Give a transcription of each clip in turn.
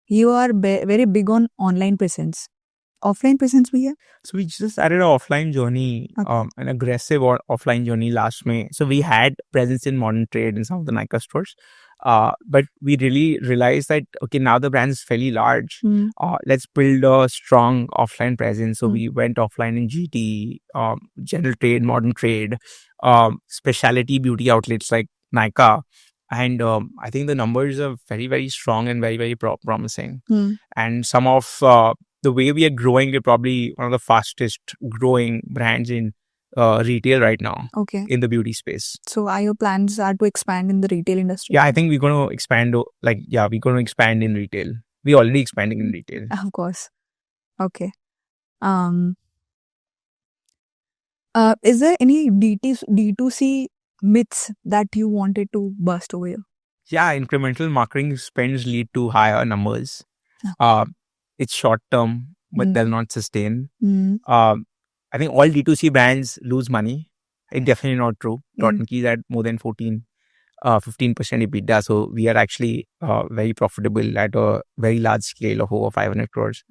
you are very big on online presence. Offline presence bhi hai? So we just started an offline journey, Okay. an aggressive offline journey last May. So we had presence in modern trade in some of the Nika stores. But we really realized that, okay, now the brand is fairly large. Let's build a strong offline presence. So we went offline in GT, general trade, modern trade, specialty beauty outlets like Nika. And I think the numbers are very, very strong and very, very promising. And some of the way we are growing, we're probably one of the fastest growing brands in retail right now. Okay. In the beauty space. So are your plans are to expand in the retail industry? Yeah, I think we're going to expand. We're going to expand in retail. We're already expanding in retail. Of course. Okay. Is there any D2C myths that you wanted to bust over here? Yeah, incremental marketing spends lead to higher numbers. It's short term, but they'll not sustain. I think all D2C brands lose money. It's definitely not true. Dot & Key is at more than 15% EBITDA. So we are actually very profitable at a very large scale of over 500 crores.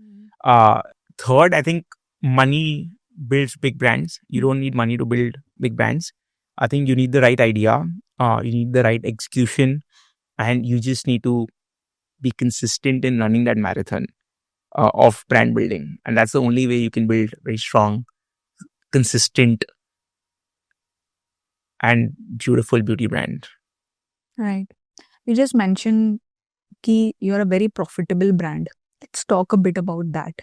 Third, I think money builds big brands. You don't need money to build big brands. I think you need the right idea. You need the right execution. And you just need to be consistent in running that marathon of brand building. And that's the only way you can build very strong, consistent, and beautiful beauty brand. Right. You just mentioned that you're a very profitable brand. Let's talk a bit about that.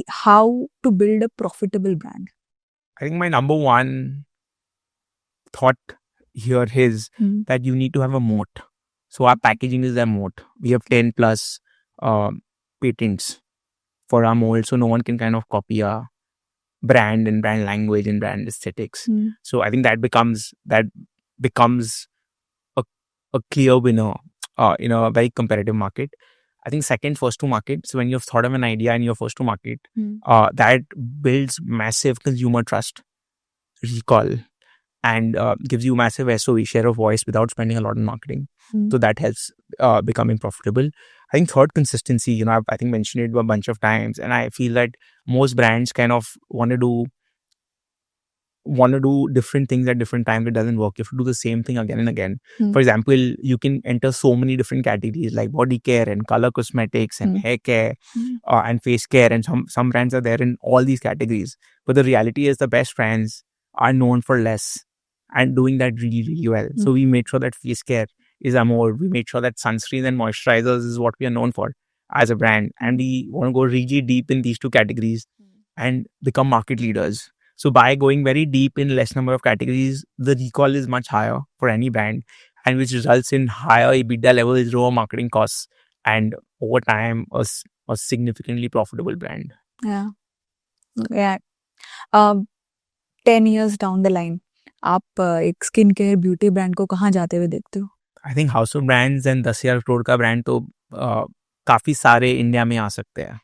How to build a profitable brand. I think my number one thought here is that you need to have a moat. So our packaging is a moat. We have 10 plus patents for our mold, so no one can kind of copy our brand and brand language and brand aesthetics. So I think that becomes a clear winner in a very competitive market. I think second, first to market. So when you've thought of an idea and you're first to market, that builds massive consumer trust, recall, and gives you massive SOE, share of voice, without spending a lot on marketing. So that helps becoming profitable. I think third, consistency. I've I think mentioned it a bunch of times, and I feel that most brands kind of want to do different things at different times. It doesn't work. You have to do the same thing again and again. For example, you can enter so many different categories like body care and color cosmetics and hair care and face care, and some brands are there in all these categories. But the reality is the best brands are known for less and doing that really, really well. So we made sure that face care is our more. We made sure that sunscreens and moisturizers is what we are known for as a brand. And we want to go really deep in these two categories and become market leaders. So by going very deep in less number of categories, the recall is much higher for any brand, and which results in higher EBITDA levels, lower marketing costs, and over time, a significantly profitable brand. Yeah. 10 years down the line, आप एक skin care beauty brand को कहाँ जाते हुए देखते हो? I think household brands and 10,000 crore का brand तो काफी सारे इंडिया में आ सकते हैं.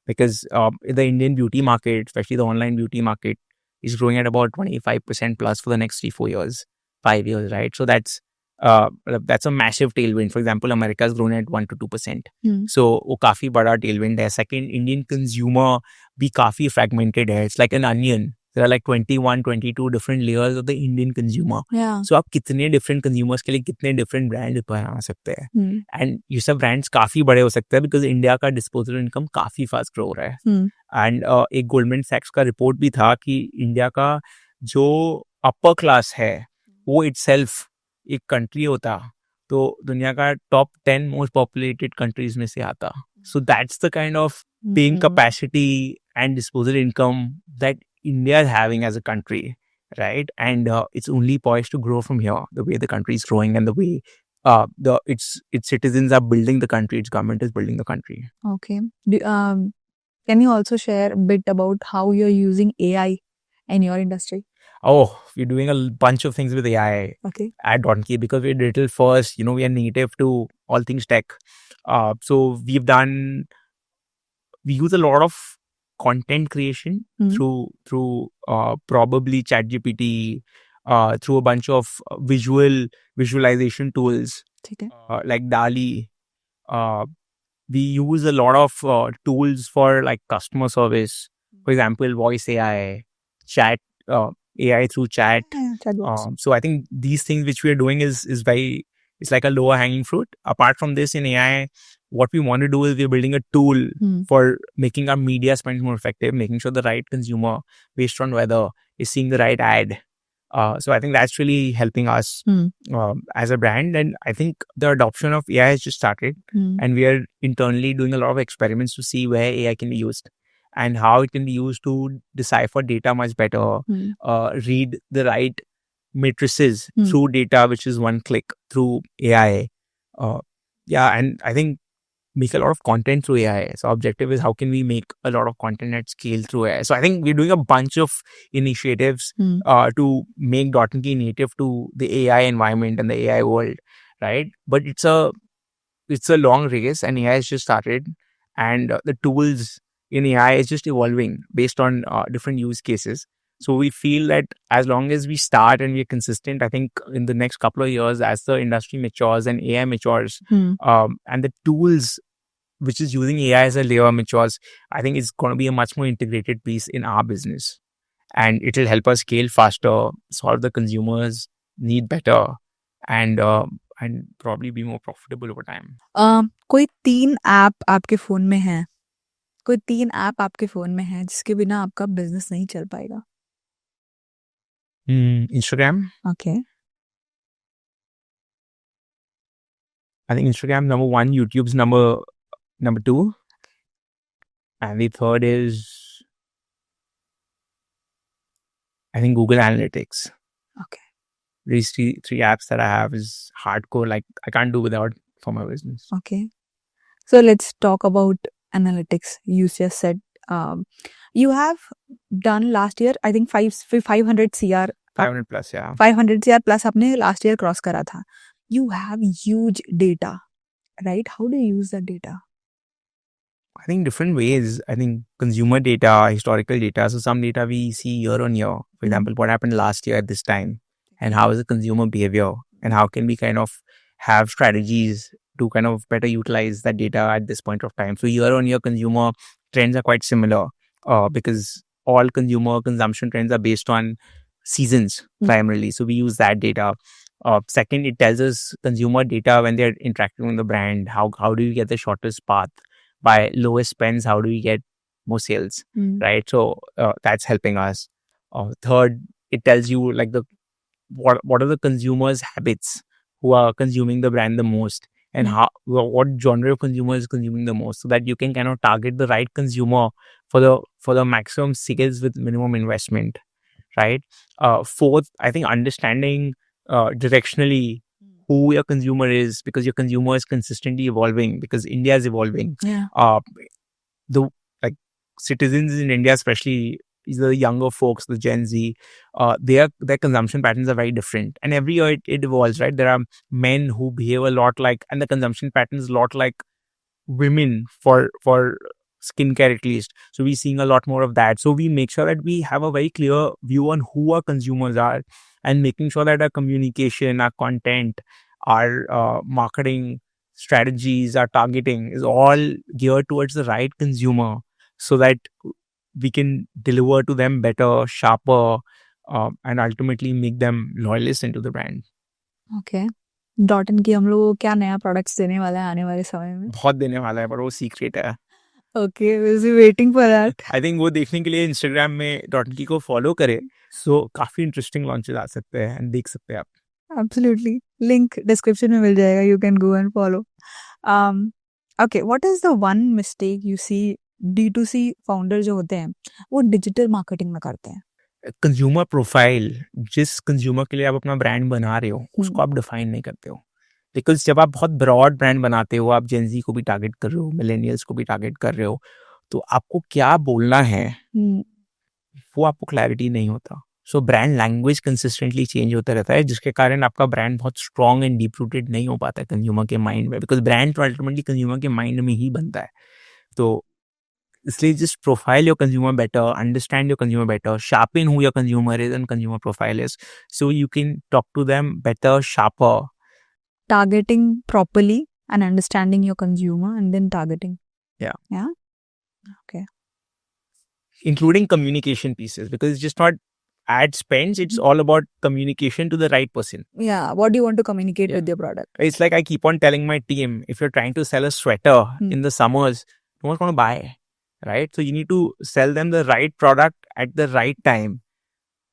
Because the Indian beauty market, especially the online beauty market, is growing at about 25% plus for the next 3-4 years, 5 years, right? So that's a massive tailwind. For example, America has grown at 1 to 2%. So वो काफी बड़ा tailwind है. Second, Indian consumer भी काफी fragmented है. It's like an onion. There are like 21, 22 different layers of the Indian consumer. Yeah. So आप कितने different consumers के लिए कितने different brands बना सकते हैं. And ये सब brands काफी बड़े हो सकते हैं because India का disposable income काफी fast grow रहा है. And एक Goldman Sachs का report भी था कि India का जो upper class है वो itself एक country होता तो दुनिया का top 10 most populated countries में से आता. So that's the kind of paying capacity and disposable income that India is having as a country, right? And it's only poised to grow from here, the way the country is growing and the way its citizens are building the country, its government is building the country. Okay. Can you also share a bit about how you're using AI in your industry? Oh, we're doing a bunch of things with AI at Donkey because we're digital first. We are native to all things tech. So we use a lot of content creation through probably ChatGPT, through a bunch of visualization tools like DALI, we use a lot of tools for like customer service. For example, voice AI, chat AI through chat. So I think these things which we are doing is very, it's like a lower hanging fruit. Apart from this, in AI, what we want to do is we're building a tool for making our media spend more effective, making sure the right consumer based on weather is seeing the right ad. So I think that's really helping us as a brand. And I think the adoption of AI has just started, and we are internally doing a lot of experiments to see where AI can be used and how it can be used to decipher data much better, read the right matrices through data, which is one click through AI. And I think make a lot of content through AI. So objective is how can we make a lot of content at scale through AI. So I think we're doing a bunch of initiatives to make Dot and Key native to the AI environment and the AI world, right? But it's a long race, and AI has just started, and the tools in AI is just evolving based on different use cases. So we feel that as long as we start and we're consistent, I think in the next couple of years, as the industry matures and AI matures, and the tools which is using AI as a layer matures, I think it's going to be a much more integrated piece in our business, and it will help us scale faster, solve the consumers' need better, and probably be more profitable over time. कोई 3 app आपके phone में है? कोई 3 app आपके phone में है जिसके बिना आपका बिज़नेस नहीं चल पाएगा? Instagram. Okay. I think Instagram number 1, YouTube's number 2, and the third is, I think, Google Analytics. Okay. These three apps that I have is hardcore. Like I can't do without for my business. Okay. So let's talk about analytics. You just said you have done last year, I think 500 CR. 500 plus, yeah. 500 CR plus आपने last year cross करा था. You have huge data, right? How do you use that data? I think different ways. I think consumer data, historical data. So some data we see year on year. For example, what happened last year at this time, and how is the consumer behavior, and how can we kind of have strategies to kind of better utilize that data at this point of time. So year on year consumer trends are quite similar because all consumer consumption trends are based on seasons primarily. So we use that data. Second, it tells us consumer data when they're interacting with the brand. How do you get the shortest path? By lowest spends, how do we get more sales, right? So that's helping us. Third, it tells you like what are the consumers' habits who are consuming the brand the most, and what genre of consumer is consuming the most, so that you can kind of target the right consumer for the maximum sales with minimum investment, right? Fourth, I think understanding directionally who your consumer is, because your consumer is consistently evolving, because India is evolving. The like citizens in India, especially the younger folks, the Gen Z, their consumption patterns are very different, and every year it evolves, right? There are men who behave a lot like, and the consumption patterns a lot like women for skincare at least. So we're seeing a lot more of that. So we make sure that we have a very clear view on who our consumers are, and making sure that our communication, our content, our marketing strategies, our targeting is all geared towards the right consumer, so that we can deliver to them better, sharper, and ultimately make them loyalists into the brand. Okay. Dot and की हम लोग को क्या नया products देने वाला है आने वाले समय में? बहुत देने वाला है, पर वो सीक्रेट है. Okay, we'll be waiting for that. I think वो देखने के लिए Instagram में डॉट एंड की को फॉलो करें. So काफी इंटरेस्टिंग लॉन्चेस आ सकते हैं and देख सकते हैं आप. Absolutely. Link description में मिल जाएगा. You can go and follow. Okay, what is the one mistake you see D2C founder जो होते हैं वो डिजिटल मार्केटिंग में करते हैं? कंज्यूमर प्रोफाइल, जिस कंज्यूमर के लिए आप अपना ब्रांड बना रहे हो उसको आप डिफाइन नहीं करते हो. बिकॉज जब आप बहुत ब्रॉड ब्रांड बनाते हो, आप जेनजी को भी टारगेट कर रहे हो, मिलेनियल्स को भी टारगेट कर रहे हो, तो आपको क्या बोलना है वो आपको क्लैरिटी नहीं होता. So brand language consistently change होता रहता है, जिसके कारण आपका ब्रांड बहुत स्ट्रॉन्ग एंड डीप रूटेड नहीं हो पाता है कंज्यूमर के माइंड में, बिकॉज ब्रांड तो अल्टीमेटली कंज्यूमर के माइंड में ही बनता है. तो इसलिए just profile your consumer better, understand your consumer better, sharpen who your consumer is and consumer profile is, so you can talk to them better, sharper. Targeting properly and understanding your consumer and then targeting. Yeah. Yeah. Okay. Including communication pieces, because it's just not ad spends, it's all about communication to the right person. Yeah. What do you want to communicate with your product? It's like I keep on telling my team, if you're trying to sell a sweater in the summers, no one's going to buy, right? So you need to sell them the right product at the right time.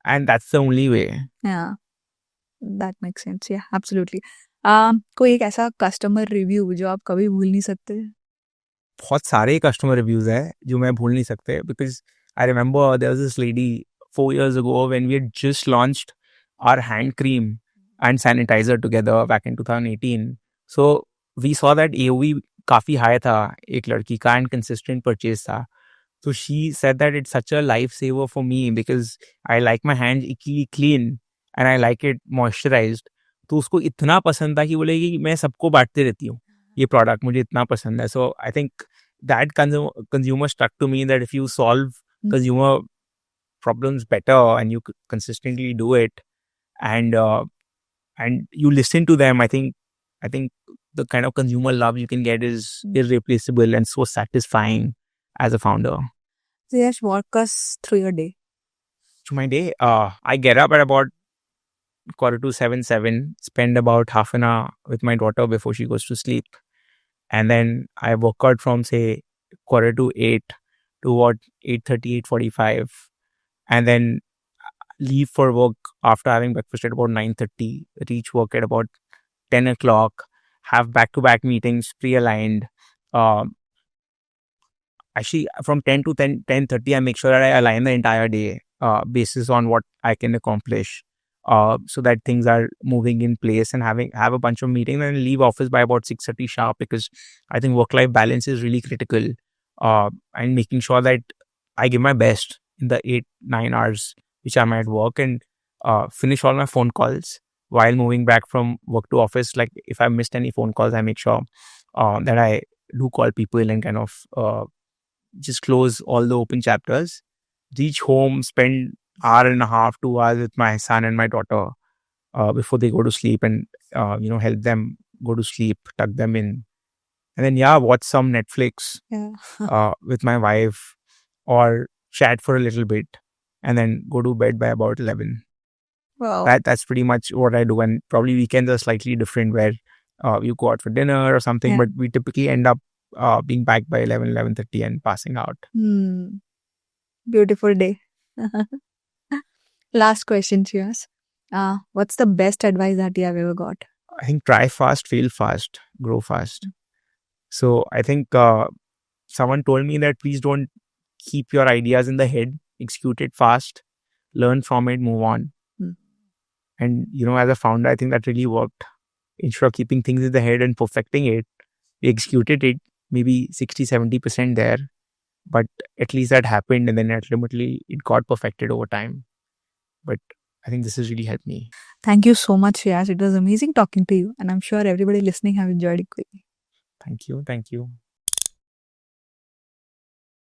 And that's the only way. Yeah. That makes sense. Yeah, absolutely. कोई एक ऐसा customer review जो आप कभी भूल नहीं सकते? बहुत सारे कस्टमर रिव्यूज हैं जो मैं भूल नहीं सकते, because I remember there was this lady 4 years ago when we had just launched our hand cream and sanitizer together back in 2018. So we saw that AOV काफी high था एक लड़की का and consistent purchase था. So she said that it's such a lifesaver for me because I like my hands equally clean and I like it moisturized. तो उसको इतना पसंद था कि बोलेगी मैं सबको बांटती रहती हूँ ये प्रोडक्ट, मुझे इतना पसंद है. So I think that consumer stuck to me, that if you solve consumer problems better and you consistently do it and you listen to them, I think the kind of consumer love you can get is irreplaceable and so satisfying as a founder. So Yash, walk us through your day. So my day, I get up at about 6:45, spend about half an hour with my daughter before she goes to sleep. And then I work out from say 7:45 to 8:30, 8:45, and then leave for work after having breakfast at about 9:30, reach work at about 10 o'clock, have back-to-back meetings pre-aligned. Actually, from 10 to 10:30, I make sure that I align the entire day basis on what I can accomplish. So that things are moving in place, and have a bunch of meetings and leave office by about 6:30 sharp, because I think work-life balance is really critical. And making sure that I give my best in the 8-9 hours which I'm at work, and finish all my phone calls while moving back from work to office. Like if I missed any phone calls, I make sure that I do call people and kind of just close all the open chapters. Reach home, spend hour and a half, 2 hours with my son and my daughter before they go to sleep, and help them go to sleep, tuck them in, and then watch some Netflix with my wife, or chat for a little bit, and then go to bed by about 11. Wow. That's pretty much what I do. And probably weekends are slightly different, where you go out for dinner or something, but we typically end up being back by 11:30 and passing out. Beautiful day. Last question, Suyash. What's the best advice that you have ever got? I think try fast, fail fast, grow fast. So I think someone told me that please don't keep your ideas in the head, execute it fast, learn from it, move on. And, as a founder, I think that really worked. Instead of keeping things in the head and perfecting it, we executed it maybe 60-70% there. But at least that happened, and then ultimately it got perfected over time. But I think this has really helped me. Thank you so much, Suyash. It was amazing talking to you, and I'm sure everybody listening have enjoyed it greatly. Thank you.